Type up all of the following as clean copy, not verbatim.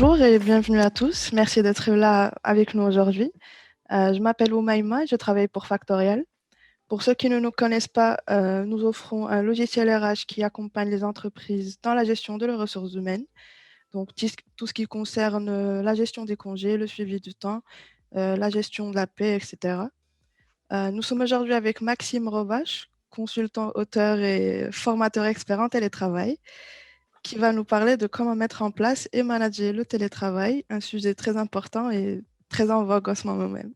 Bonjour et bienvenue à tous. Merci d'être là avec nous aujourd'hui. Je m'appelle Oumaima et je travaille pour Factorial. Pour ceux qui ne nous connaissent pas, nous offrons un logiciel RH qui accompagne les entreprises dans la gestion de leurs ressources humaines. Donc, tout ce qui concerne la gestion des congés, le suivi du temps, la gestion de la paie, etc. Nous sommes aujourd'hui avec Maxime Rovache, consultant, auteur et formateur expert en télétravail, qui va nous parler de comment mettre en place et manager le télétravail, un sujet très important et très en vogue en ce moment même.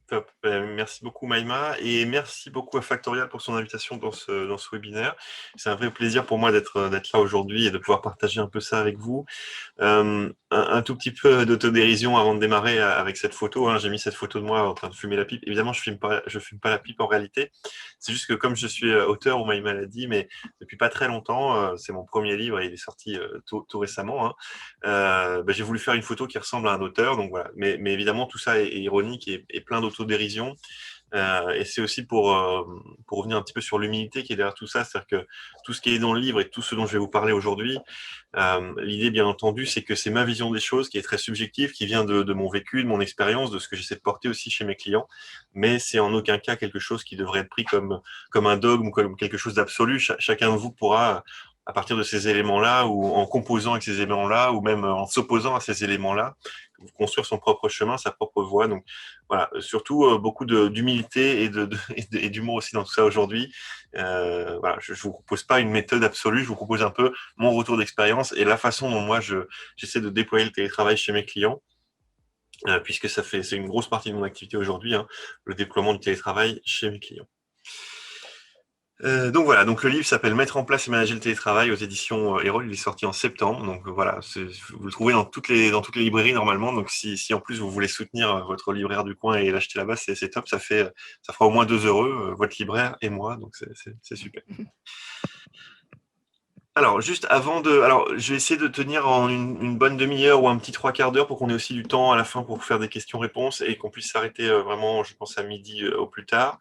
Top. Merci beaucoup Maïma et merci beaucoup à Factorial pour son invitation dans ce webinaire. C'est un vrai plaisir pour moi d'être là aujourd'hui et de pouvoir partager un peu ça avec vous. Un tout petit peu d'autodérision avant de démarrer avec cette photo. J'ai mis cette photo de moi en train de fumer la pipe. Évidemment, je fume pas la pipe en réalité. C'est juste que comme je suis auteur, Maïma l'a dit, mais depuis pas très longtemps, c'est mon premier livre et il est sorti tout récemment. J'ai voulu faire une photo qui ressemble à un auteur, donc voilà. Mais évidemment, tout ça est ironique et plein d'autodérision. Et c'est aussi pour revenir un petit peu sur l'humilité qui est derrière tout ça, c'est-à-dire que tout ce qui est dans le livre et tout ce dont je vais vous parler aujourd'hui, l'idée, bien entendu, c'est que c'est ma vision des choses qui est très subjective, qui vient de mon vécu, de mon expérience, de ce que j'essaie de porter aussi chez mes clients, mais c'est en aucun cas quelque chose qui devrait être pris comme un dogme ou comme quelque chose d'absolu. Chacun de vous pourra, à partir de ces éléments-là, ou en composant avec ces éléments-là, ou même en s'opposant à ces éléments-là, construire son propre chemin, sa propre voie. Donc voilà, surtout beaucoup d'humilité et d'humour aussi dans tout ça aujourd'hui. Voilà, je ne vous propose pas une méthode absolue, je vous propose un peu mon retour d'expérience et la façon dont moi j'essaie de déployer le télétravail chez mes clients, puisque c'est une grosse partie de mon activité aujourd'hui, le déploiement du télétravail chez mes clients. Donc voilà, donc le livre s'appelle Mettre en place et manager le télétravail aux éditions Erol. Il est sorti en septembre, donc voilà, vous le trouvez dans toutes les librairies normalement. Donc si en plus vous voulez soutenir votre libraire du coin et l'acheter là-bas, c'est top. Ça fera au moins 2 €, votre libraire et moi, donc c'est super. Alors, je vais essayer de tenir en une bonne demi-heure ou un petit 3/4 d'heure pour qu'on ait aussi du temps à la fin pour faire des questions-réponses et qu'on puisse s'arrêter vraiment, je pense, à midi au plus tard.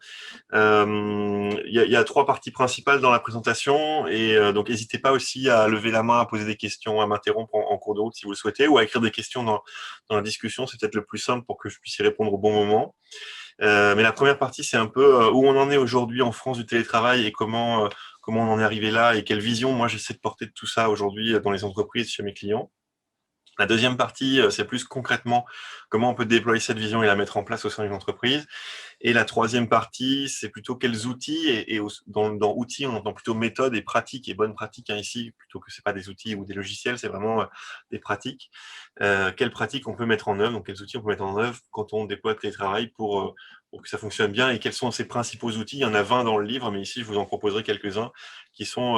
Il y a 3 parties principales dans la présentation et donc n'hésitez pas aussi à lever la main, à poser des questions, à m'interrompre en cours de route si vous le souhaitez ou à écrire des questions dans la discussion. C'est peut-être le plus simple pour que je puisse y répondre au bon moment. Mais la première partie, c'est un peu où on en est aujourd'hui en France du télétravail et comment on en est arrivé là et quelle vision moi j'essaie de porter de tout ça aujourd'hui dans les entreprises, chez mes clients. La deuxième partie, c'est plus concrètement comment on peut déployer cette vision et la mettre en place au sein d'une entreprise. Et la troisième partie, c'est plutôt quels outils, dans outils, on entend plutôt méthode et pratique, et bonnes pratiques ici, plutôt que c'est pas des outils ou des logiciels, c'est vraiment des pratiques. Quelles pratiques on peut mettre en œuvre, donc quels outils on peut mettre en œuvre quand on déploie le télétravail pour que ça fonctionne bien, et quels sont ces principaux outils. Il y en a 20 dans le livre, mais ici, je vous en proposerai quelques-uns qui sont,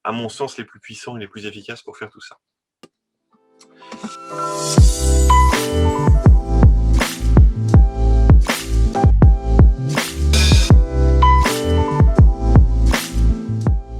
à mon sens, les plus puissants et les plus efficaces pour faire tout ça.